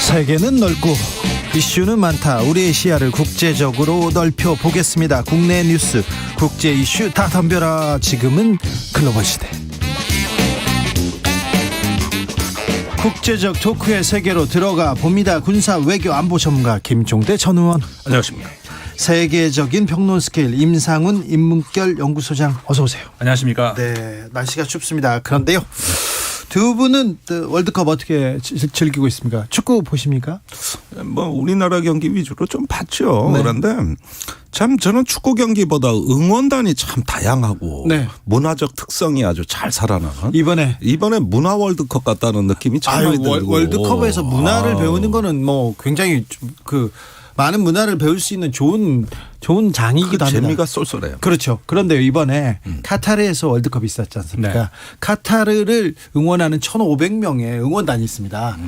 세계는 넓고 이슈는 많다. 우리의 시야를 국제적으로 넓혀 보겠습니다. 국내 뉴스, 국제 이슈 다 덤벼라. 지금은 글로벌 시대. 국제적 토크의 세계로 들어가 봅니다. 군사 외교 안보 전문가 김종대 전 의원. 안녕하십니까. 세계적인 평론 스케일 임상훈 인문결 연구소장, 어서 오세요. 안녕하십니까. 네, 날씨가 춥습니다. 그런데요, 두 분은 월드컵 어떻게 즐기고 있습니까? 축구 보십니까? 뭐 우리나라 경기 위주로 좀 봤죠. 네. 그런데 참 저는 축구 경기보다 응원단이 참 다양하고 네. 문화적 특성이 아주 잘 살아나는 이번에 문화 월드컵 같다는 느낌이 참 많이 들고. 월드컵에서 문화를 배우는 거는 뭐 굉장히 많은 문화를 배울 수 있는 좋은 장이기도 합니다. 재미가 쏠쏠해요. 그렇죠. 그런데 이번에 카타르에서 월드컵이 있었지 않습니까? 네. 카타르를 응원하는 1,500명의 응원단이 있습니다.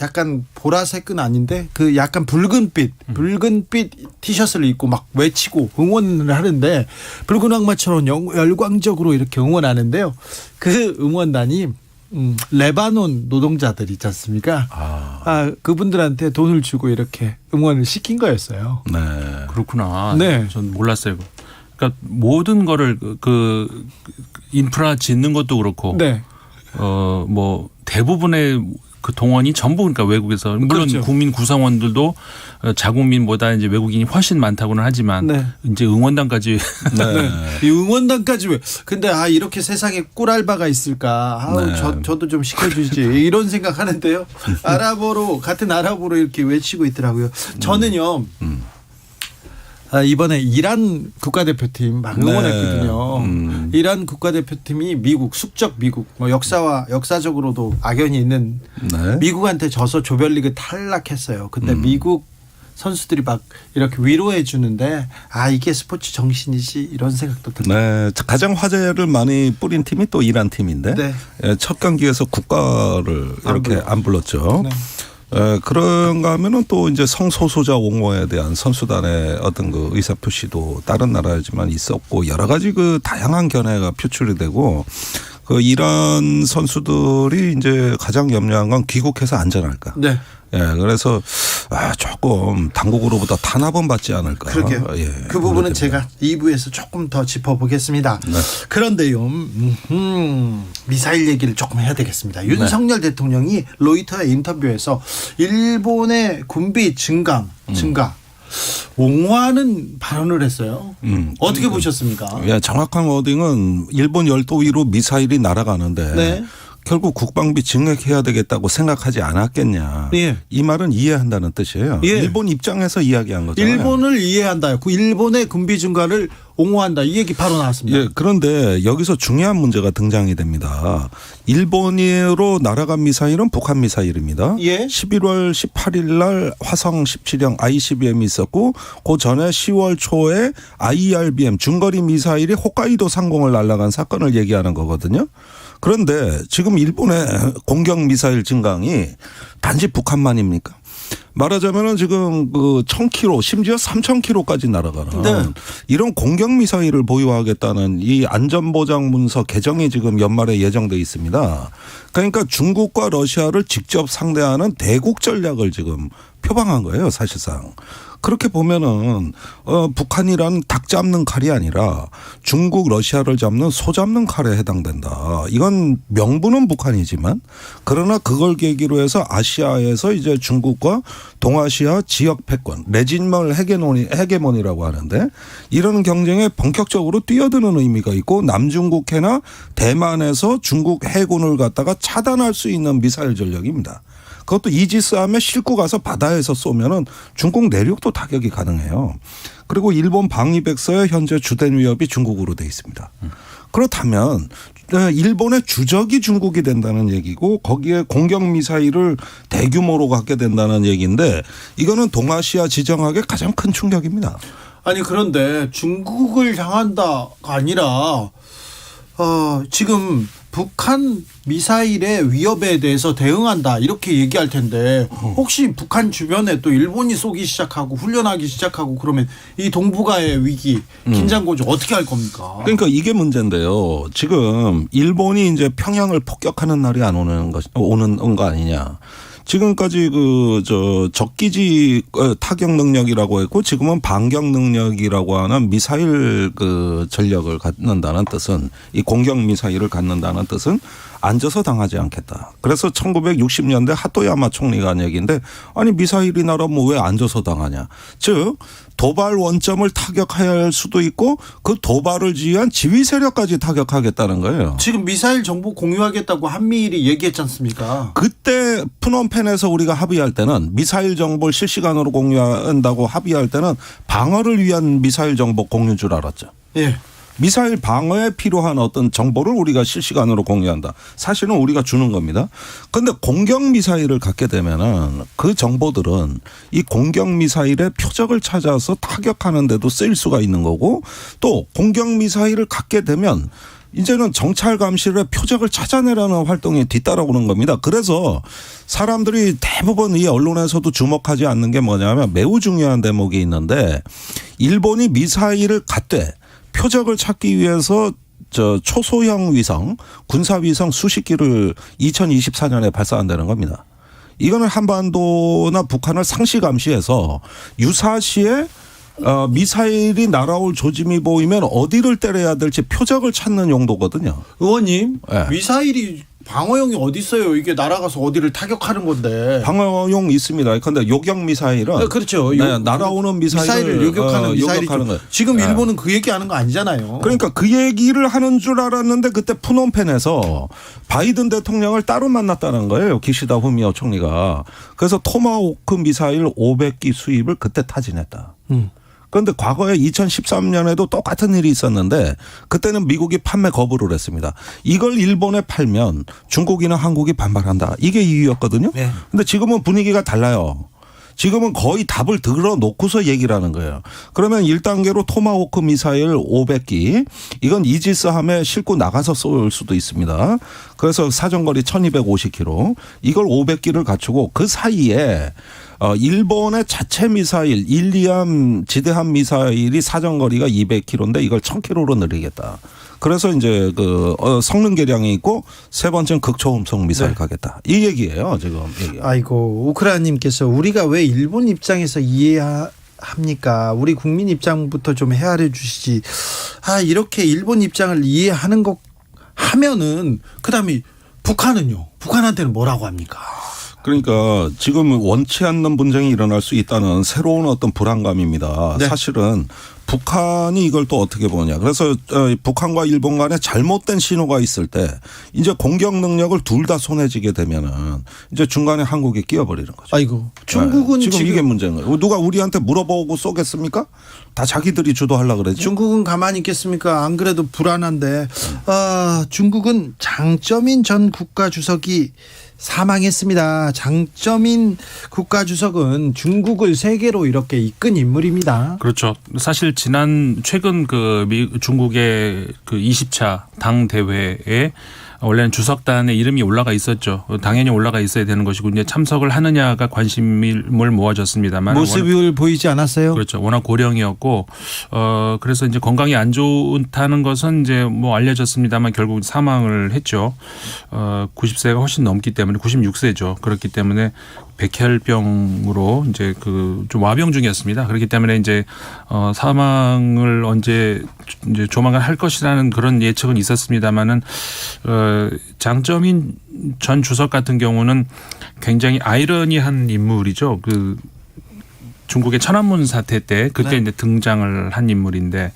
약간 보라색은 아닌데 그 약간 붉은빛 티셔츠를 입고 막 외치고 응원을 하는데 붉은 악마처럼 열광적으로 이렇게 응원하는데요. 그 응원단이 레바논 노동자들 있지 않습니까? 그분들한테 돈을 주고 이렇게 응원을 시킨 거였어요. 네. 그렇구나. 네. 전 몰랐어요. 그러니까 모든 거를 그 인프라 짓는 것도 그렇고, 네. 뭐 대부분의 그 동원이 전부 그러니까 외국에서, 물론 그렇죠. 국민 구성원들도 자국민보다 이제 외국인이 훨씬 많다고는 하지만, 네. 이제 응원단까지. 네. 이 응원단까지 왜? 근데 저렇게 세상에 꿀알바가 있을까? 네. 저도 좀 시켜주지 이런 생각하는데요. 같은 아랍어로 이렇게 외치고 있더라고요. 저는요. 이번에 이란 국가대표팀 막 응원했거든요. 네. 이란 국가대표팀이 숙적 미국, 역사적으로도 악연이 있는 네. 미국한테 져서 조별리그 탈락했어요. 근데 미국 선수들이 막 이렇게 위로해 주는데 이게 스포츠 정신이지 이런 생각도 듭니다. 네, 가장 화제를 많이 뿌린 팀이 또 이란 팀인데 네. 첫 경기에서 국가를 이렇게 안 불렀죠. 네. 그런가 하면은 또 이제 성소수자 옹호에 대한 선수단의 어떤 그 의사표시도 다른 나라지만 있었고 여러 가지 그 다양한 견해가 표출이 되고 그 이란 선수들이 이제 가장 염려한 건 귀국해서 안전할까. 네. 예, 그래서 조금 당국으로부터 탄압은 받지 않을까. 그러게요. 예, 그 부분은 제가 2부에서 조금 더 짚어보겠습니다. 네. 그런데요, 미사일 얘기를 조금 해야 되겠습니다. 윤석열 대통령이 로이터의 인터뷰에서 일본의 군비 증가 옹호하는 발언을 했어요. 어떻게 보셨습니까? 예, 정확한 워딩은 일본 열도 위로 미사일이 날아가는데 네. 결국 국방비 증액해야 되겠다고 생각하지 않았겠냐. 예. 이 말은 이해한다는 뜻이에요. 예. 일본 입장에서 이야기한 거잖아요. 일본을 이해한다. 일본의 군비 증가를 옹호한다. 이 얘기 바로 나왔습니다. 예, 그런데 여기서 중요한 문제가 등장이 됩니다. 일본으로 날아간 미사일은 북한 미사일입니다. 예. 11월 18일 날 화성 17형 ICBM이 있었고 그 전에 10월 초에 IRBM 중거리 미사일이 홋카이도 상공을 날아간 사건을 얘기하는 거거든요. 그런데 지금 일본의 공격 미사일 증강이 단지 북한만입니까? 말하자면은 지금 그 1,000km 심지어 3,000km까지 날아가는 네. 이런 공격 미사일을 보유하겠다는 이 안전보장 문서 개정이 지금 연말에 예정돼 있습니다. 그러니까 중국과 러시아를 직접 상대하는 대국 전략을 지금 표방한 거예요, 사실상. 그렇게 보면은 북한이란 닭 잡는 칼이 아니라 중국, 러시아를 잡는 소 잡는 칼에 해당된다. 이건 명분은 북한이지만 그러나 그걸 계기로 해서 아시아에서 이제 중국과 동아시아 지역 패권, 레진멀 헤게모니라고 하는데 이런 경쟁에 본격적으로 뛰어드는 의미가 있고 남중국해나 대만에서 중국 해군을 갖다가 차단할 수 있는 미사일 전력입니다. 그것도 이지스함에 싣고 가서 바다에서 쏘면은 중국 내륙도 타격이 가능해요. 그리고 일본 방위백서의 현재 주된 위협이 중국으로 돼 있습니다. 그렇다면 일본의 주적이 중국이 된다는 얘기고 거기에 공격 미사일을 대규모로 갖게 된다는 얘기인데 이거는 동아시아 지정학의 가장 큰 충격입니다. 아니 그런데 중국을 향한다가 아니라 지금 북한 미사일의 위협에 대해서 대응한다 이렇게 얘기할 텐데 혹시 북한 주변에 또 일본이 쏘기 시작하고 훈련하기 시작하고 그러면 이 동북아의 위기 긴장 고조 어떻게 할 겁니까? 그러니까 이게 문제인데요. 지금 일본이 이제 평양을 폭격하는 날이 안 오는 거 아니냐. 지금까지 적기지 타격 능력이라고 했고 지금은 반격 능력이라고 하는 미사일 전력을 갖는다는 뜻은 이 공격 미사일을 갖는다는 뜻은 앉아서 당하지 않겠다. 그래서 1960년대 하토야마 총리가 한 얘기인데 아니 미사일이 날아오면 왜 앉아서 당하냐. 즉 도발 원점을 타격할 수도 있고 그 도발을 지휘한 지휘 세력까지 타격하겠다는 거예요. 지금 미사일 정보 공유하겠다고 한미일이 얘기했지 않습니까? 그때 프놈펜에서 우리가 합의할 때는 미사일 정보를 실시간으로 공유한다고 합의할 때는 방어를 위한 미사일 정보 공유인 줄 알았죠. 예. 미사일 방어에 필요한 어떤 정보를 우리가 실시간으로 공유한다. 사실은 우리가 주는 겁니다. 그런데 공격 미사일을 갖게 되면은 그 정보들은 이 공격 미사일의 표적을 찾아서 타격하는 데도 쓰일 수가 있는 거고 또 공격 미사일을 갖게 되면 이제는 정찰 감시의 표적을 찾아내라는 활동이 뒤따라오는 겁니다. 그래서 사람들이 대부분 이 언론에서도 주목하지 않는 게 뭐냐면 매우 중요한 대목이 있는데 일본이 미사일을 갖되 표적을 찾기 위해서 초소형 위성, 군사 위성 수십 기를 2024년에 발사한다는 겁니다. 이거는 한반도나 북한을 상시 감시해서 유사시에 미사일이 날아올 조짐이 보이면 어디를 때려야 될지 표적을 찾는 용도거든요. 의원님, 네. 미사일이 방어용이 어디 있어요? 이게 날아가서 어디를 타격하는 건데. 방어용 있습니다. 그런데 요격 미사일은 네, 그렇죠. 네, 날아오는 미사일을 요격하는 미사일이죠. 거예요. 지금 네. 일본은 그 얘기하는 거 아니잖아요. 그러니까 그 얘기를 하는 줄 알았는데 그때 프놈펜에서 바이든 대통령을 따로 만났다는 거예요. 기시다 후미오 총리가. 그래서 토마호크 미사일 500기 수입을 그때 타진했다. 그런데 과거에 2013년에도 똑같은 일이 있었는데 그때는 미국이 판매 거부를 했습니다. 이걸 일본에 팔면 중국이나 한국이 반발한다. 이게 이유였거든요. 네. 그런데 지금은 분위기가 달라요. 지금은 거의 답을 들어놓고서 얘기를 하는 거예요. 그러면 1단계로 토마호크 미사일 500기 이건 이지스함에 싣고 나가서 쏠 수도 있습니다. 그래서 사정거리 1250km 이걸 500기를 갖추고 그 사이에 일본의 자체 미사일 1, 2함 지대함 미사일이 사정거리가 200km인데 이걸 1000km로 늘리겠다. 그래서 이제 성능 개량이 있고 세 번째는 극초음속 미사일 가겠다. 이 얘기예요, 지금. 아이고, 우크라이나님께서 우리가 왜 일본 입장에서 이해합니까? 우리 국민 입장부터 좀 헤아려 주시지. 이렇게 일본 입장을 이해하는 것 하면은 그다음에 북한은요? 북한한테는 뭐라고 합니까? 그러니까 지금 원치 않는 분쟁이 일어날 수 있다는 새로운 어떤 불안감입니다. 네. 사실은 북한이 이걸 또 어떻게 보냐. 그래서 북한과 일본 간에 잘못된 신호가 있을 때 이제 공격 능력을 둘 다 손에 쥐게 되면은 이제 중간에 한국이 끼어버리는 거죠. 아이고, 중국은 지금 이게 문제인 거예요. 누가 우리한테 물어보고 쏘겠습니까? 다 자기들이 주도하려고 그러죠. 중국은 가만히 있겠습니까? 안 그래도 불안한데. 중국은 장쩌민 전 국가주석이 사망했습니다. 장쩌민 국가주석은 중국을 세계로 이렇게 이끈 인물입니다. 그렇죠. 사실 최근 중국의 20차 당 대회에 원래는 주석단의 이름이 올라가 있었죠. 당연히 올라가 있어야 되는 것이고 이제 참석을 하느냐가 관심을 모아졌습니다만 모습을 보이지 않았어요. 그렇죠. 워낙 고령이었고 그래서 이제 건강이 안 좋다는 것은 이제 뭐 알려졌습니다만 결국 사망을 했죠. 90세가 훨씬 넘기 때문에 96세죠. 그렇기 때문에 백혈병으로 이제 좀 와병 중이었습니다. 그렇기 때문에 이제 사망을 언제 이제 조만간 할 것이라는 그런 예측은 있었습니다만은 장쩌민 전 주석 같은 경우는 굉장히 아이러니한 인물이죠. 중국의 천안문 사태 때 그때 네. 이제 등장을 한 인물인데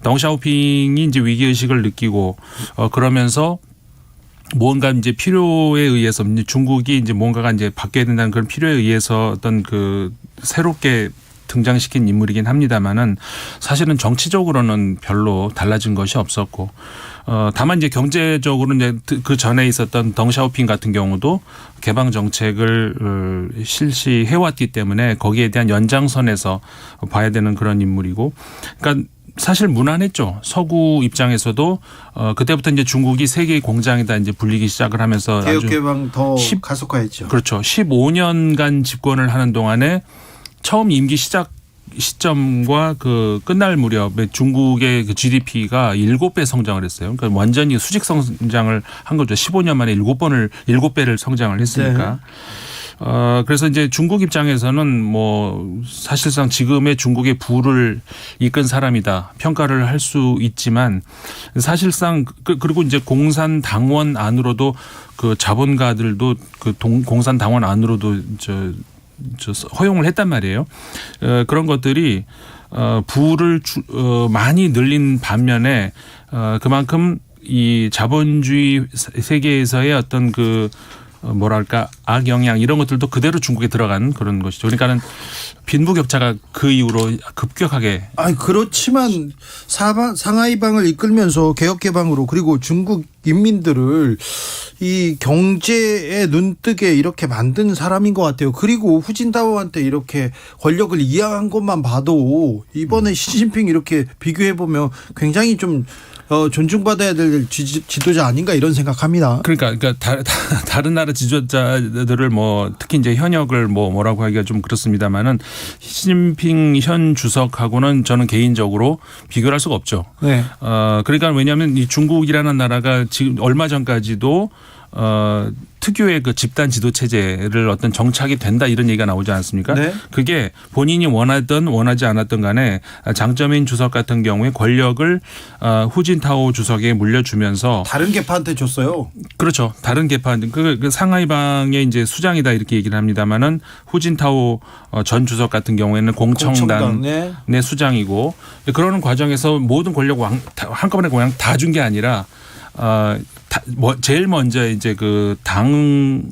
덩샤오핑이 이제 위기 의식을 느끼고 그러면서 뭔가 이제 필요에 의해서 이제 중국이 이제 뭔가가 이제 바뀌어야 된다는 그런 필요에 의해서 어떤 새롭게 등장시킨 인물이긴 합니다만은 사실은 정치적으로는 별로 달라진 것이 없었고 다만 이제 경제적으로 이제 그 전에 있었던 덩샤오핑 같은 경우도 개방 정책을 실시해 왔기 때문에 거기에 대한 연장선에서 봐야 되는 그런 인물이고 그러니까 사실 무난했죠. 서구 입장에서도 그때부터 이제 중국이 세계의 공장에다 이제 불리기 시작을 하면서 개혁 아주 개방 더 가속화했죠. 그렇죠. 15년간 집권을 하는 동안에 처음 임기 시작 시점과 그 끝날 무렵에 중국의 그 GDP가 7배 성장을 했어요. 그러니까 완전히 수직 성장을 한 거죠. 15년 만에 7배를 성장을 했으니까. 네. 그래서 이제 중국 입장에서는 뭐 사실상 지금의 중국의 부를 이끈 사람이다 평가를 할 수 있지만 사실상 그리고 이제 공산당원 안으로도 그 자본가들도 그 공산당원 안으로도 저 허용을 했단 말이에요. 그런 것들이 부를 많이 늘린 반면에 그만큼 이 자본주의 세계에서의 어떤 그 뭐랄까 악영향 이런 것들도 그대로 중국에 들어간 그런 것이죠. 그러니까는 빈부격차가 그 이후로 급격하게. 아니 그렇지만 상하이방을 이끌면서 개혁개방으로 그리고 중국 인민들을 이 경제에 눈뜨게 이렇게 만든 사람인 것 같아요. 그리고 후진타오한테 이렇게 권력을 이양한 것만 봐도 이번에 시진핑 이렇게 비교해 보면 굉장히 좀 존중받아야 될 지도자 아닌가 이런 생각합니다. 그러니까 다른 나라 지도자들을 뭐 특히 이제 현역을 뭐라고 하기가 좀 그렇습니다만은 시진핑 현 주석하고는 저는 개인적으로 비교를 할 수가 없죠. 네. 그러니까 왜냐하면 이 중국이라는 나라가 지금 얼마 전까지도 특유의 그 집단 지도 체제를 어떤 정착이 된다 이런 얘기가 나오지 않습니까? 네. 그게 본인이 원하든 원하지 않았든 간에 장점인 주석 같은 경우에 권력을 후진타오 주석에 물려주면서 다른 계파한테 줬어요. 그렇죠. 다른 계파 그 상하이방의 이제 수장이다 이렇게 얘기를 합니다만은 후진타오 전 주석 같은 경우에는 공청당의 네. 수장이고 그러는 과정에서 모든 권력 한꺼번에 그냥 다 준 게 아니라 제일 먼저 이제 그 당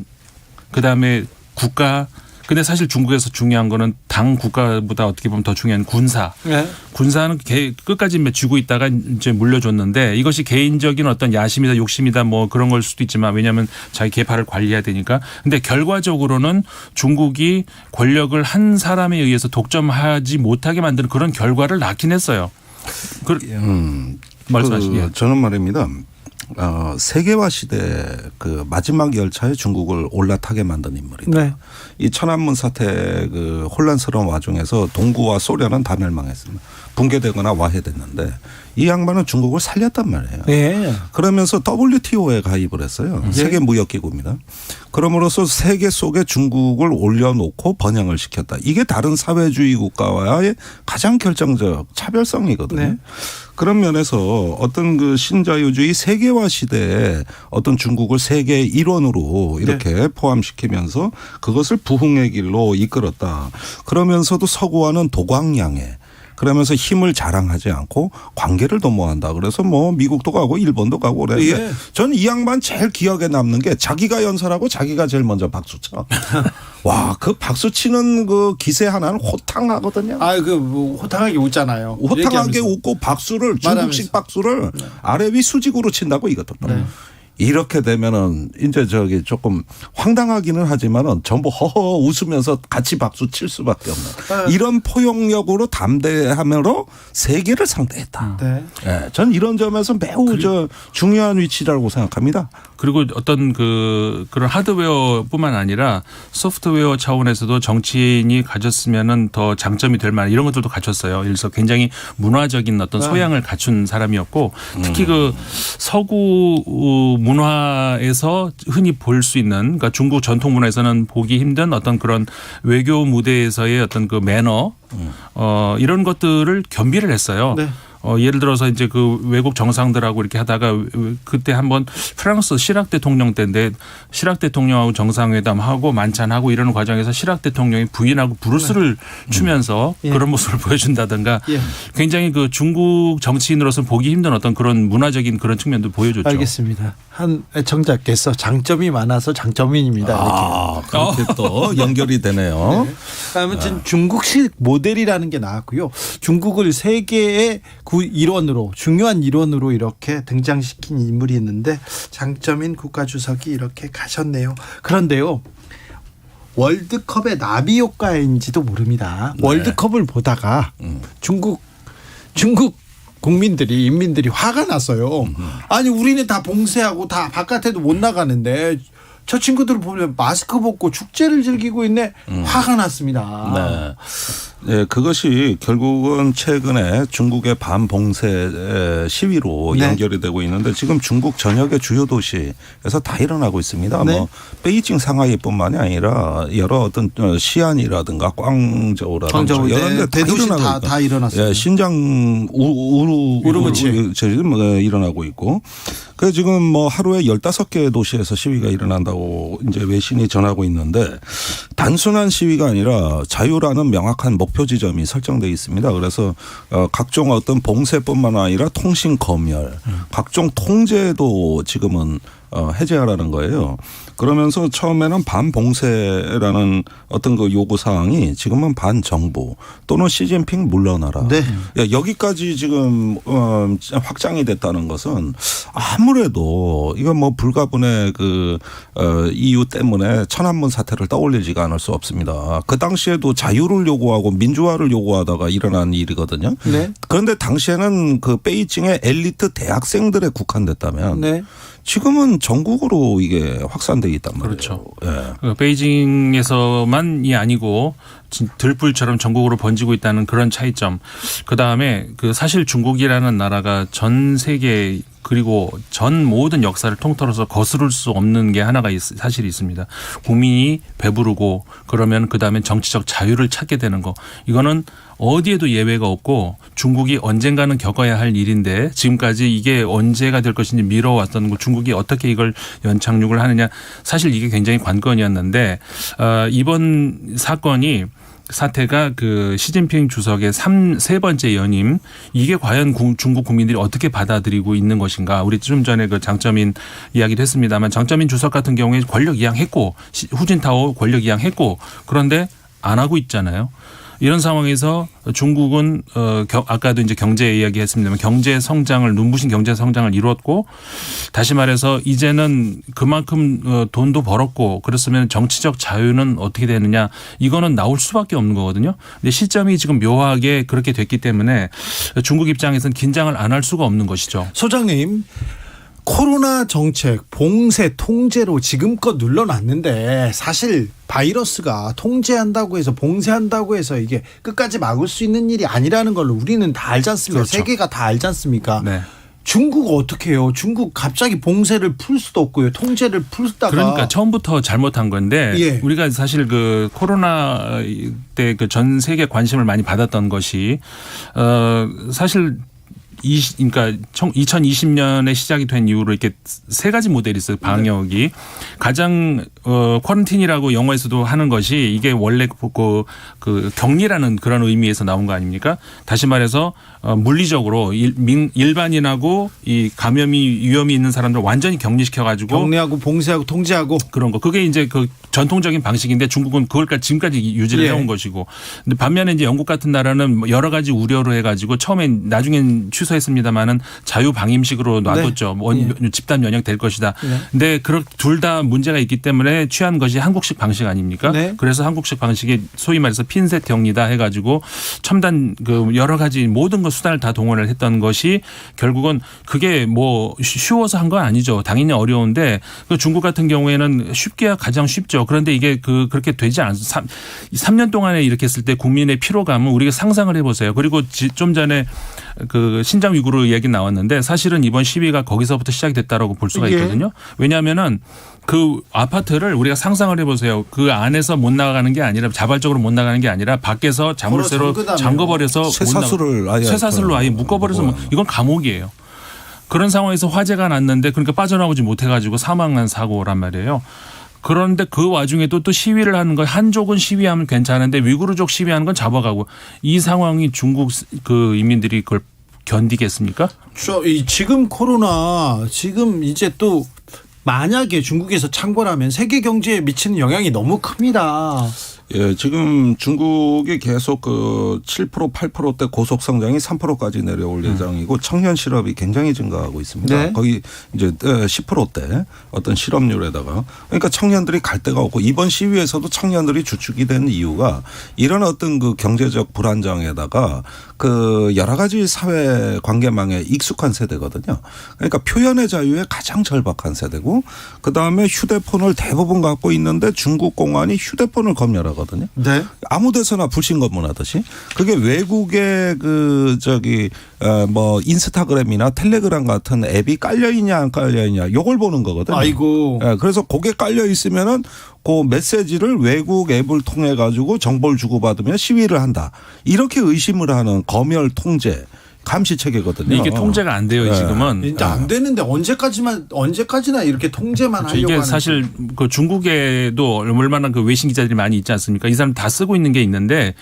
그다음에 국가 근데 사실 중국에서 중요한 거는 당 국가보다 어떻게 보면 더 중요한 군사. 네. 군사는 끝까지 쥐고 있다가 이제 물려줬는데 이것이 개인적인 어떤 야심이다 욕심이다 뭐 그런 걸 수도 있지만 왜냐하면 자기 계파를 관리해야 되니까. 근데 결과적으로는 중국이 권력을 한 사람에 의해서 독점하지 못하게 만드는 그런 결과를 낳긴 했어요. 말씀하시죠. 저는 말입니다. 세계화 시대 그 마지막 열차에 중국을 올라타게 만든 인물이다. 네. 이 천안문 사태 그 혼란스러운 와중에서 동구와 소련은 다 멸망했습니다. 붕괴되거나 와해됐는데 이 양반은 중국을 살렸단 말이에요. 네. 그러면서 WTO에 가입을 했어요. 세계 무역기구입니다. 그럼으로써 세계 속에 중국을 올려놓고 번영을 시켰다. 이게 다른 사회주의 국가와의 가장 결정적 차별성이거든요. 네. 그런 면에서 어떤 그 신자유주의 세계화 시대에 어떤 중국을 세계의 일원으로 이렇게 포함시키면서 그것을 부흥의 길로 이끌었다. 그러면서도 서구와는 도광양해. 그러면서 힘을 자랑하지 않고 관계를 도모한다. 그래서 뭐 미국도 가고 일본도 가고 그랬는데 저는 이 양반 제일 기억에 남는 게 자기가 연설하고 자기가 제일 먼저 박수 쳐. 와, 그 박수 치는 그 기세 하나는 호탕하거든요. 뭐 호탕하게 웃잖아요. 호탕하게 웃고 박수를 중국식 박수를 아래 위 수직으로 친다고 이것도. 이렇게 되면은 이제 저기 조금 황당하기는 하지만은 전부 허허 웃으면서 같이 박수 칠 수밖에 없는 이런 포용력으로 담대함으로 세계를 상대했다. 네. 네, 전 이런 점에서 매우 중요한 위치라고 생각합니다. 그리고 어떤 그런 하드웨어뿐만 아니라 소프트웨어 차원에서도 정치인이 가졌으면은 더 장점이 될 만한 이런 것들도 갖췄어요. 그래서 굉장히 문화적인 어떤 소양을 갖춘 사람이었고 특히 그 서구 문화에서 흔히 볼 수 있는 그러니까 중국 전통 문화에서는 보기 힘든 어떤 그런 외교 무대에서의 어떤 그 매너 이런 것들을 겸비를 했어요. 네. 예를 들어서 이제 그 외국 정상들하고 이렇게 하다가 그때 한번 프랑스 시락 대통령 때인데 시락 대통령하고 정상회담하고 만찬하고 이러는 과정에서 시락 대통령이 부인하고 브루스를 추면서 그런 모습을 보여준다든가 굉장히 그 중국 정치인으로서 보기 힘든 어떤 그런 문화적인 그런 측면도 보여줬죠. 알겠습니다. 한 애청자께서 장점이 많아서 장점인입니다. 그렇게 또 연결이 되네요. 네. 아무튼 중국식 모델이라는 게 나왔고요. 중국을 세계의 일원으로 중요한 일원으로 이렇게 등장시킨 인물이 있는데 장점인 국가주석이 이렇게 가셨네요. 그런데요. 월드컵의 나비 효과인지도 모릅니다. 월드컵을 보다가 중국 인민들이 화가 났어요. 아니 우리는 다 봉쇄하고 다 바깥에도 못 나가는데 저 친구들 보면 마스크 벗고 축제를 즐기고 있네. 화가 났습니다. 네. 네, 그것이 결국은 최근에 중국의 반봉쇄 시위로 네. 연결이 되고 있는데 지금 중국 전역의 주요 도시에서 다 일어나고 있습니다. 네. 뭐 베이징, 상하이뿐만이 아니라 여러 어떤 시안이라든가 광저우라든가 여러 데 다 대도시 일어나고 다 일어났어요. 예, 신장 우르무치 일어나고 있고. 그 지금 뭐 하루에 15개 도시에서 시위가 일어난다고 이제 외신이 전하고 있는데 단순한 시위가 아니라 자유라는 명확한 목표 지점이 설정돼 있습니다. 그래서 각종 어떤 봉쇄뿐만 아니라 통신 검열, 각종 통제도 지금은 해제하라는 거예요. 그러면서 처음에는 반봉쇄라는 어떤 그 요구 사항이 지금은 반정부 또는 시진핑 물러나라. 네. 여기까지 지금 확장이 됐다는 것은 아무래도 이건 뭐 불가분의 그 이유 때문에 천안문 사태를 떠올리지가 않을 수 없습니다. 그 당시에도 자유를 요구하고 민주화를 요구하다가 일어난 일이거든요. 네. 그런데 당시에는 그 베이징의 엘리트 대학생들에 국한됐다면 네. 지금은 전국으로 이게 확산돼 있단 말이에요. 그렇죠. 예. 베이징에서만이 아니고 들불처럼 전국으로 번지고 있다는 그런 차이점. 그다음에 그 사실 중국이라는 나라가 전 세계 그리고 전 모든 역사를 통틀어서 거스를 수 없는 게 하나가 사실 있습니다. 국민이 배부르고 그러면 그다음에 정치적 자유를 찾게 되는 거. 이거는 어디에도 예외가 없고 중국이 언젠가는 겪어야 할 일인데 지금까지 이게 언제가 될 것인지 미뤄왔던 거 중국이 어떻게 이걸 연착륙을 하느냐. 사실 이게 굉장히 관건이었는데 이번 사태가 그 시진핑 주석의 세 번째 연임 이게 과연 중국 국민들이 어떻게 받아들이고 있는 것인가. 우리 좀 전에 그 장점인 이야기도 했습니다만 장점인 주석 같은 경우에 권력 이양했고 후진타오 권력 이양했고 그런데 안 하고 있잖아요. 이런 상황에서 중국은 아까도 이제 경제 이야기했습니다만 경제 성장을 눈부신 경제 성장을 이루었고 다시 말해서 이제는 그만큼 돈도 벌었고 그렇으면 정치적 자유는 어떻게 되느냐 이거는 나올 수밖에 없는 거거든요. 근데 시점이 지금 묘하게 그렇게 됐기 때문에 중국 입장에서는 긴장을 안 할 수가 없는 것이죠. 소장님. 코로나 정책 봉쇄 통제로 지금껏 눌러놨는데 사실 바이러스가 통제한다고 해서 봉쇄한다고 해서 이게 끝까지 막을 수 있는 일이 아니라는 걸 우리는 다 알지 않습니까? 그렇죠. 세계가 다 알지 않습니까? 네. 중국 어떻게 해요? 중국 갑자기 봉쇄를 풀 수도 없고요. 통제를 풀다가 그러니까 처음부터 잘못한 건데 예. 우리가 사실 그 코로나 때 그 전 세계 관심을 많이 받았던 것이 사실 그러니까 2020년에 시작이 된 이후로 이렇게 세 가지 모델이 있어요. 방역이 가장 쿼런틴이라고 영어에서도 하는 것이 이게 원래 그 격리라는 그런 의미에서 나온 거 아닙니까? 다시 말해서 물리적으로 일반인하고 이 감염이 위험이 있는 사람들 완전히 격리시켜 가지고 격리하고 봉쇄하고 통제하고 그런 거. 그게 이제 그 전통적인 방식인데 중국은 그걸까지 지금까지 유지를 해온 것이고. 근데 반면에 이제 영국 같은 나라는 여러 가지 우려로 해가지고 처음엔 나중엔 취소했습니다만은 자유 방임식으로 놔뒀죠. 네. 집단 면역 될 것이다. 네. 근데 둘 다 문제가 있기 때문에 취한 것이 한국식 방식 아닙니까? 네. 그래서 한국식 방식이 소위 말해서 핀셋 격리다 해가지고 첨단 그 여러 가지 모든 것 수단을 다 동원을 했던 것이 결국은 그게 뭐 쉬워서 한 건 아니죠. 당연히 어려운데 그 중국 같은 경우에는 쉽게야 가장 쉽죠. 그런데 이게 그렇게 되지 않습니다. 3년 동안에 이렇게 했을 때 국민의 피로감은 우리가 상상을 해보세요. 그리고 좀 전에 그 신장 위구르 얘기 나왔는데 사실은 이번 시위가 거기서부터 시작이 됐다라고 볼 수가 있거든요. 왜냐하면은 그 아파트를 우리가 상상을 해보세요. 그 안에서 못 나가는 게 아니라 자발적으로 못 나가는 게 아니라 밖에서 자물쇠로 잠궈버려서 쇠사슬로 아예 묶어버려서 이건 감옥이에요. 그런 상황에서 화재가 났는데 그러니까 빠져나오지 못해가지고 사망한 사고란 말이에요. 그런데 그 와중에도 또 시위를 하는 거 한족은 시위하면 괜찮은데 위구르족 시위하는 건 잡아가고 이 상황이 중국 그 인민들이 그걸 견디겠습니까? 지금 코로나 지금 이제 또 만약에 중국에서 창궐하면 세계 경제에 미치는 영향이 너무 큽니다. 예, 지금 중국이 계속 그 7%, 8%대 고속 성장이 3%까지 내려올 예정이고 청년 실업이 굉장히 증가하고 있습니다. 네. 거의 이제 10%대 어떤 실업률에다가 그러니까 청년들이 갈 데가 없고 이번 시위에서도 청년들이 주축이 된 이유가 이런 어떤 그 경제적 불안정에다가 그 여러 가지 사회 관계망에 익숙한 세대거든요. 그러니까 표현의 자유에 가장 절박한 세대고 그다음에 휴대폰을 대부분 갖고 있는데 중국 공안이 휴대폰을 검열하거든요. 네. 아무 데서나 불신 검문하듯이 그게 외국의 그 저기 뭐 인스타그램이나 텔레그램 같은 앱이 깔려 있냐 안 깔려 있냐 요걸 보는 거거든요. 아이고. 예, 그래서 그게 깔려 있으면은 그 메시지를 외국 앱을 통해 가지고 정보를 주고받으면 시위를 한다. 이렇게 의심을 하는 검열 통제 감시 체계거든요. 이게 통제가 안 돼요 지금은. 이제 안 되는데 언제까지나 이렇게 통제만 그렇죠. 하려고 이게 하는. 사실 그 중국에도 얼마나 그 외신 기자들이 많이 있지 않습니까? 이 사람 다 쓰고 있는 게 있는데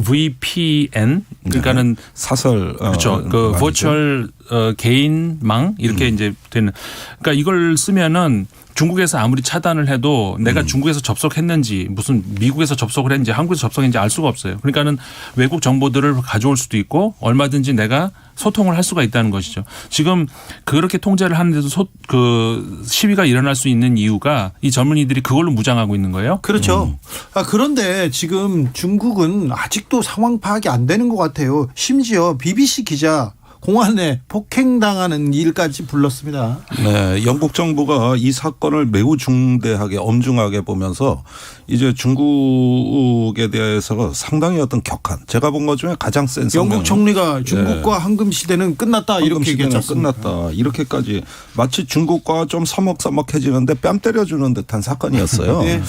VPN 그러니까는 사설 그렇죠. 그 말이죠. 버추얼 개인망 이렇게 이제 되는. 그러니까 이걸 쓰면은 중국에서 아무리 차단을 해도 내가 중국에서 접속했는지 무슨 미국에서 접속을 했는지 한국에서 접속했는지 알 수가 없어요. 그러니까는 외국 정보들을 가져올 수도 있고 얼마든지 내가 소통을 할 수가 있다는 것이죠. 지금 그렇게 통제를 하는데도 그 시위가 일어날 수 있는 이유가 이 젊은이들이 그걸로 무장하고 있는 거예요. 그렇죠. 그런데 지금 중국은 아직도 상황 파악이 안 되는 것 같아요. 심지어 BBC 기자 공안에 폭행당하는 일까지 불렀습니다. 네, 영국 정부가 이 사건을 매우 중대하게 엄중하게 보면서 이제 중국에 대해서 상당히 어떤 격한 제가 본 것 중에 가장 센 영국 성명을 총리가 중국과 황금 시대는 끝났다 이렇게 얘기했지 않습니까? 끝났다 이렇게까지 마치 중국과 좀 서먹서먹해지는데 뺨 때려주는 듯한 사건이었어요. 네.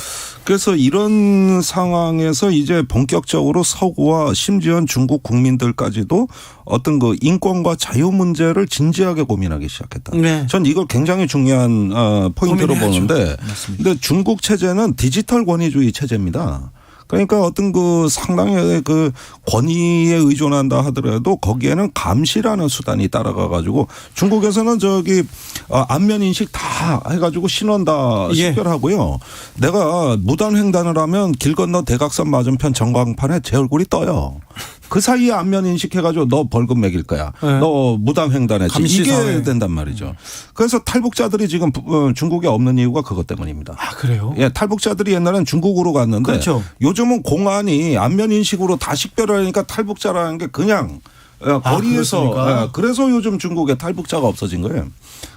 그래서 이런 상황에서 이제 본격적으로 서구와 심지어 중국 국민들까지도 어떤 그 인권과 자유 문제를 진지하게 고민하기 시작했다. 네. 전 이걸 굉장히 중요한 포인트로 고민해야죠. 보는데 근데 중국 체제는 디지털 권위주의 체제입니다. 그러니까 어떤 그 상당히 그 권위에 의존한다 하더라도 거기에는 감시라는 수단이 따라가 가지고 중국에서는 저기 안면 인식 다 해가지고 신원 다 예. 식별하고요. 내가 무단 횡단을 하면 길 건너 대각선 맞은편 전광판에 제 얼굴이 떠요. 그 사이에 안면 인식해가지고 너 벌금 매길 거야. 네. 너 무단 횡단했지. 감시 이게 사회. 된단 말이죠. 그래서 탈북자들이 지금 중국에 없는 이유가 그것 때문입니다. 아 그래요? 예, 탈북자들이 옛날엔 중국으로 갔는데 그렇죠. 요즘은 공안이 안면 인식으로 다 식별하니까 탈북자라는 게 그냥 거리에서 그렇습니까? 그래서 요즘 중국에 탈북자가 없어진 거예요.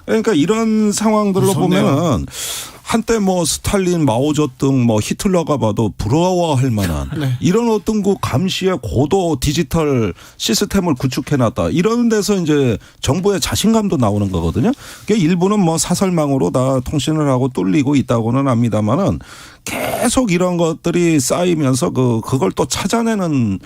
그러니까 이런 상황들로 무섭네요. 보면은 한때 뭐 스탈린, 마오쩌둥, 뭐 히틀러가 봐도 부러워할 만한 네. 이런 어떤 그 감시의 고도 디지털 시스템을 구축해놨다. 이런 데서 이제 정부의 자신감도 나오는 거거든요. 그게 일부는 뭐 사설망으로 다 통신을 하고 뚫리고 있다고는 합니다만은 계속 이런 것들이 쌓이면서 그걸 또 찾아내는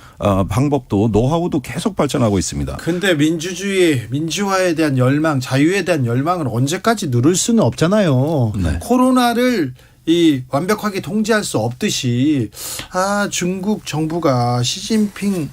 방법도 노하우도 계속 발전하고 있습니다. 근데 민주화에 대한 열망, 자유에 대한 열망을 언제까지 누를 수는 없잖아요. 네. 코로나를 완벽하게 통제할 수 없듯이 중국 정부가 시진핑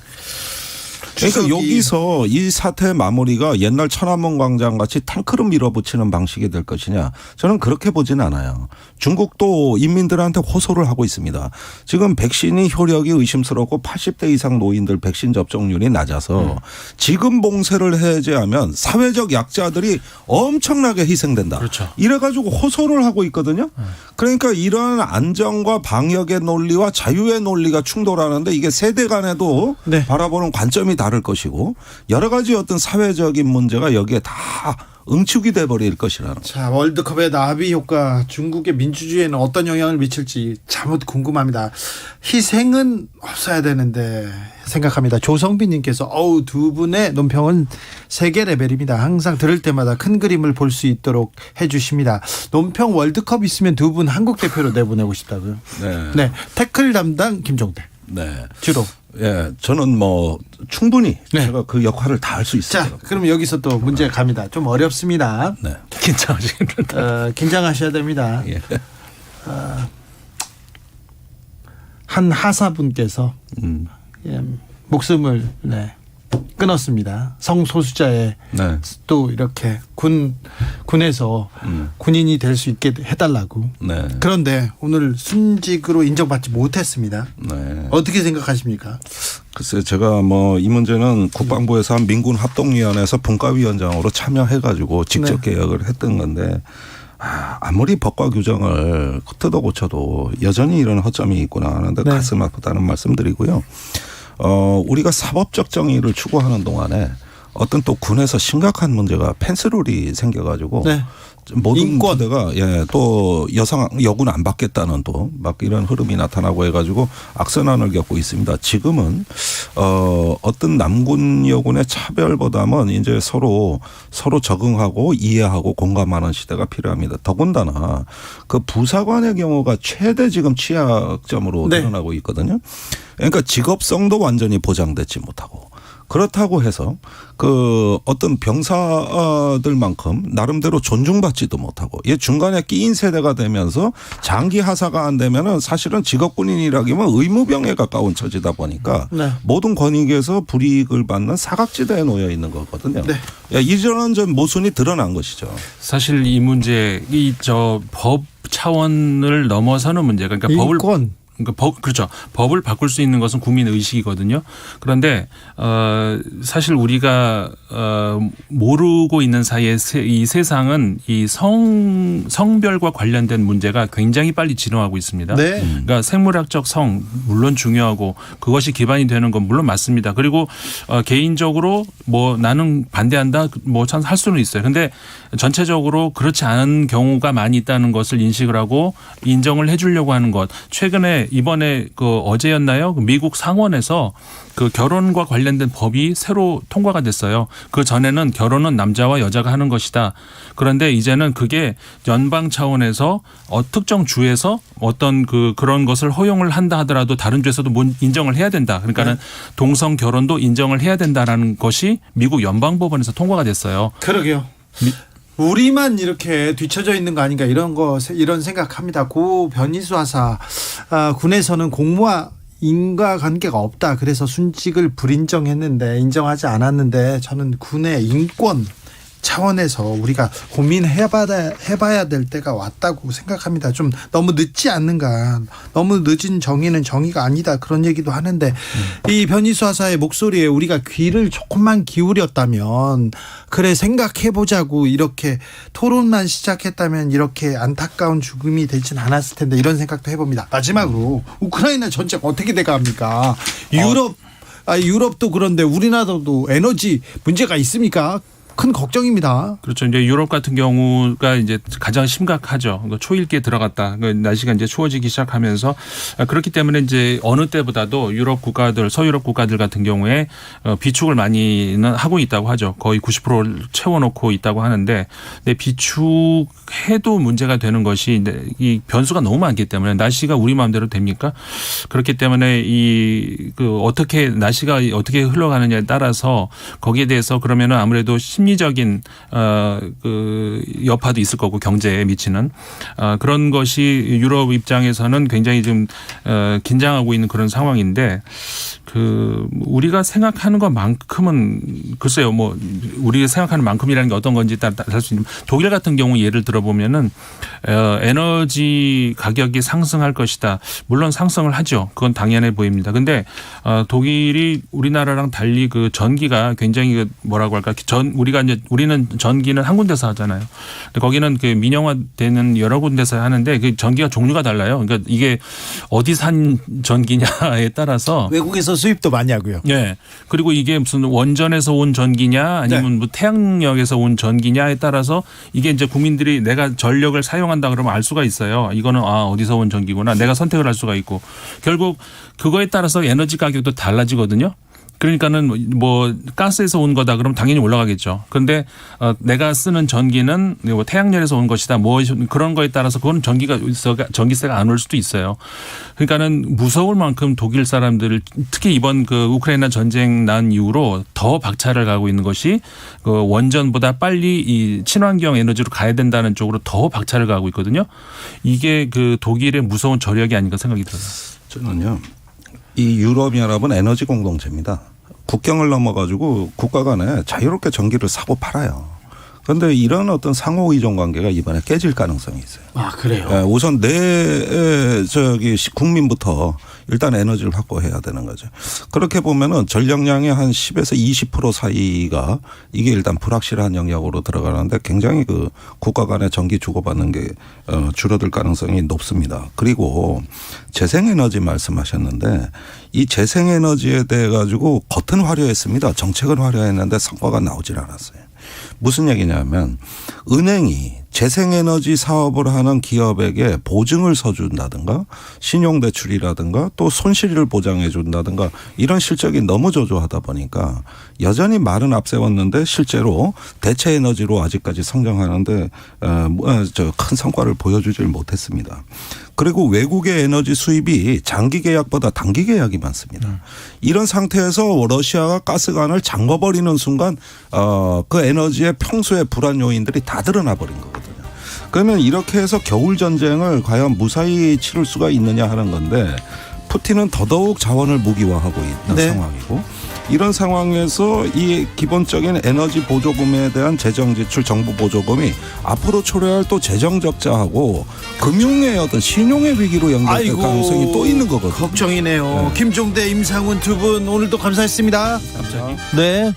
그러니까 주석이 여기서 이 사태의 마무리가 옛날 천안문 광장 같이 탱크로 밀어붙이는 방식이 될 것이냐 저는 그렇게 보진 않아요. 중국도 인민들한테 호소를 하고 있습니다. 지금 백신이 효력이 의심스럽고 80대 이상 노인들 백신 접종률이 낮아서 지금 봉쇄를 해제하면 사회적 약자들이 엄청나게 희생된다. 그렇죠. 이래가지고 호소를 하고 있거든요. 그러니까 이런 안정과 방역의 논리와 자유의 논리가 충돌하는데 이게 세대 간에도 네. 바라보는 관점이 다를 것이고 여러 가지 어떤 사회적인 문제가 여기에 다 응축이 돼버릴 것이라는. 자, 월드컵의 나비 효과 중국의 민주주의에는 어떤 영향을 미칠지 참 궁금합니다. 희생은 없어야 되는데 생각합니다. 조성빈님께서 두 분의 논평은 세계 레벨입니다. 항상 들을 때마다 큰 그림을 볼 수 있도록 해주십니다. 논평 월드컵 있으면 두 분 한국 대표로 내보내고 싶다고요. 네, 태클 담당 김종대. 네. 주로. 예, 저는 뭐 충분히 네. 제가 그 역할을 다 할 수 있어요. 자, 그럼 여기서 또 문제 갑니다. 좀 어렵습니다. 네. 긴장하시겠다. 긴장하셔야 됩니다. 예. 한 하사분께서 목숨을 끊었습니다. 성소수자의 네. 또 이렇게 군에서 군인이 될 수 있게 해달라고. 네. 그런데 오늘 순직으로 인정받지 못했습니다. 네. 어떻게 생각하십니까? 글쎄요, 제가 뭐 이 문제는 국방부에서 한 민군 합동위원회에서 분과위원장으로 참여해가지고 직접 개혁을 했던 건데 아무리 법과 규정을 뜯어 고쳐도 여전히 이런 허점이 있구나 하는데 네. 가슴 아프다는 말씀드리고요. 우리가 사법적 정의를 추구하는 동안에 어떤 또 군에서 심각한 문제가 펜스룰이 생겨가지고 네. 모든 인권. 부대가 또 여군 안 받겠다는 또 막 이런 흐름이 나타나고 해가지고 악순환을 겪고 있습니다. 지금은 어떤 남군 여군의 차별보다는 이제 서로 적응하고 이해하고 공감하는 시대가 필요합니다. 더군다나 그 부사관의 경우가 최대 지금 취약점으로 네. 드러나고 있거든요. 그러니까 직업성도 완전히 보장되지 못하고. 그렇다고 해서 그 어떤 병사들만큼 나름대로 존중받지도 못하고 얘 중간에 끼인 세대가 되면서 장기 하사가 안 되면은 사실은 직업군인이라기면 의무병에 가까운 처지다 보니까 네. 모든 권익에서 불이익을 받는 사각지대에 놓여 있는 거거든요. 네. 이런 좀 모순이 드러난 것이죠. 사실 이 문제 법 차원을 넘어서는 문제가 그러니까 인권. 그렇죠. 법을 바꿀 수 있는 것은 국민 의식이거든요. 그런데 사실 우리가 모르고 있는 사이에 이 세상은 이 성별과 관련된 문제가 굉장히 빨리 진화하고 있습니다. 네. 그러니까 생물학적 성 물론 중요하고 그것이 기반이 되는 건 물론 맞습니다. 그리고 개인적으로 뭐 나는 반대한다 뭐 참 할 수는 있어요. 근데 전체적으로 그렇지 않은 경우가 많이 있다는 것을 인식을 하고 인정을 해주려고 하는 것. 최근에 이번에 어제였나요? 미국 상원에서 그 결혼과 관련된 법이 새로 통과가 됐어요. 그 전에는 결혼은 남자와 여자가 하는 것이다. 그런데 이제는 그게 연방 차원에서 특정 주에서 어떤 그런 것을 허용을 한다 하더라도 다른 주에서도 인정을 해야 된다. 그러니까는 동성 결혼도 인정을 해야 된다라는 것이 미국 연방법원에서 통과가 됐어요. 그러게요. 우리만 이렇게 뒤처져 있는 거 아닌가 이런 생각합니다. 고 변희수 하사 군에서는 공무와 인과관계가 없다. 그래서 순직을 불인정했는데 인정하지 않았는데 저는 군의 인권 차원에서 우리가 고민해봐야 될 때가 왔다고 생각합니다. 좀 너무 늦지 않는가. 너무 늦은 정의는 정의가 아니다. 그런 얘기도 하는데 이 변희수 하사의 목소리에 우리가 귀를 조금만 기울였다면 그래 생각해보자고 이렇게 토론만 시작했다면 이렇게 안타까운 죽음이 되진 않았을 텐데 이런 생각도 해봅니다. 마지막으로 우크라이나 전쟁 어떻게 돼갑니까? 유럽도 그런데 우리나라도 에너지 문제가 있습니까? 큰 걱정입니다. 그렇죠. 이제 유럽 같은 경우가 이제 가장 심각하죠. 초일기에 들어갔다. 날씨가 이제 추워지기 시작하면서 그렇기 때문에 이제 어느 때보다도 유럽 국가들, 서유럽 국가들 같은 경우에 비축을 많이는 하고 있다고 하죠. 거의 90%를 채워놓고 있다고 하는데, 근데 비축해도 문제가 되는 것이 이 변수가 너무 많기 때문에 날씨가 우리 마음대로 됩니까? 그렇기 때문에 어떻게 날씨가 어떻게 흘러가느냐에 따라서 거기에 대해서 그러면은 아무래도 심리적인 여파도 있을 거고 경제에 미치는 그런 것이 유럽 입장에서는 굉장히 좀 긴장하고 있는 그런 상황인데 우리가 생각하는 것만큼은 글쎄요 뭐 우리가 생각하는 만큼이라는 게 어떤 건지 따라 할 수 있는 독일 같은 경우 예를 들어보면은 에너지 가격이 상승할 것이다. 물론 상승을 하죠. 그건 당연해 보입니다. 근데 독일이 우리나라랑 달리 그 전기가 굉장히 뭐라고 할까 우리는 전기는 한 군데서 하잖아요. 근데 거기는 그 민영화되는 여러 군데서 하는데 그 전기가 종류가 달라요. 그러니까 이게 어디 산 전기냐에 따라서 외국에서 수입도 많이 하고요. 네. 그리고 이게 무슨 원전에서 온 전기냐 아니면 뭐 태양력에서 온 전기냐에 따라서 이게 이제 국민들이 내가 전력을 사용한다 그러면 알 수가 있어요. 이거는 어디서 온 전기구나. 내가 선택을 할 수가 있고 결국 그거에 따라서 에너지 가격도 달라지거든요. 그러니까는 뭐 가스에서 온 거다 그러면 당연히 올라가겠죠. 그런데 내가 쓰는 전기는 뭐 태양열에서 온 것이다. 뭐 그런 거에 따라서 그건 전기세가 안 올 수도 있어요. 그러니까는 무서울 만큼 독일 사람들 특히 이번 그 우크라이나 전쟁 난 이후로 더 박차를 가고 있는 것이 그 원전보다 빨리 이 친환경 에너지로 가야 된다는 쪽으로 더 박차를 가고 있거든요. 이게 그 독일의 무서운 저력이 아닌가 생각이 들어요. 저는요. 이 유럽연합은 에너지 공동체입니다. 국경을 넘어가지고 국가 간에 자유롭게 전기를 사고 팔아요. 그런데 이런 어떤 상호 의존 관계가 이번에 깨질 가능성이 있어요. 아, 그래요? 예, 우선 국민부터 일단 에너지를 확보해야 되는 거죠. 그렇게 보면은 전력량의 한 10에서 20% 사이가 이게 일단 불확실한 영역으로 들어가는데 굉장히 그 국가 간의 전기 주고받는 게 줄어들 가능성이 높습니다. 그리고 재생에너지 말씀하셨는데 이 재생에너지에 대해 가지고 겉은 화려했습니다. 정책은 화려했는데 성과가 나오질 않았어요. 무슨 얘기냐면 은행이 재생에너지 사업을 하는 기업에게 보증을 서준다든가 신용대출이라든가 또 손실을 보장해 준다든가 이런 실적이 너무 저조하다 보니까 여전히 말은 앞세웠는데 실제로 대체 에너지로 아직까지 성장하는데 큰 성과를 보여주질 못했습니다. 그리고 외국의 에너지 수입이 장기 계약보다 단기 계약이 많습니다. 이런 상태에서 러시아가 가스관을 잠궈버리는 순간 그 에너지의 평소의 불안 요인들이 다 드러나 버린 거거든요. 그러면 이렇게 해서 겨울 전쟁을 과연 무사히 치를 수가 있느냐 하는 건데 푸틴은 더더욱 자원을 무기화하고 있는 네. 상황이고 이런 상황에서 이 기본적인 에너지 보조금에 대한 재정 지출 정부 보조금이 앞으로 초래할 또 재정 적자하고 금융의 어떤 신용의 위기로 연결될 가능성이 또 있는 거거든요. 걱정이네요. 네. 김종대, 임상훈 두 분 오늘도 감사했습니다. 갑자기. 네.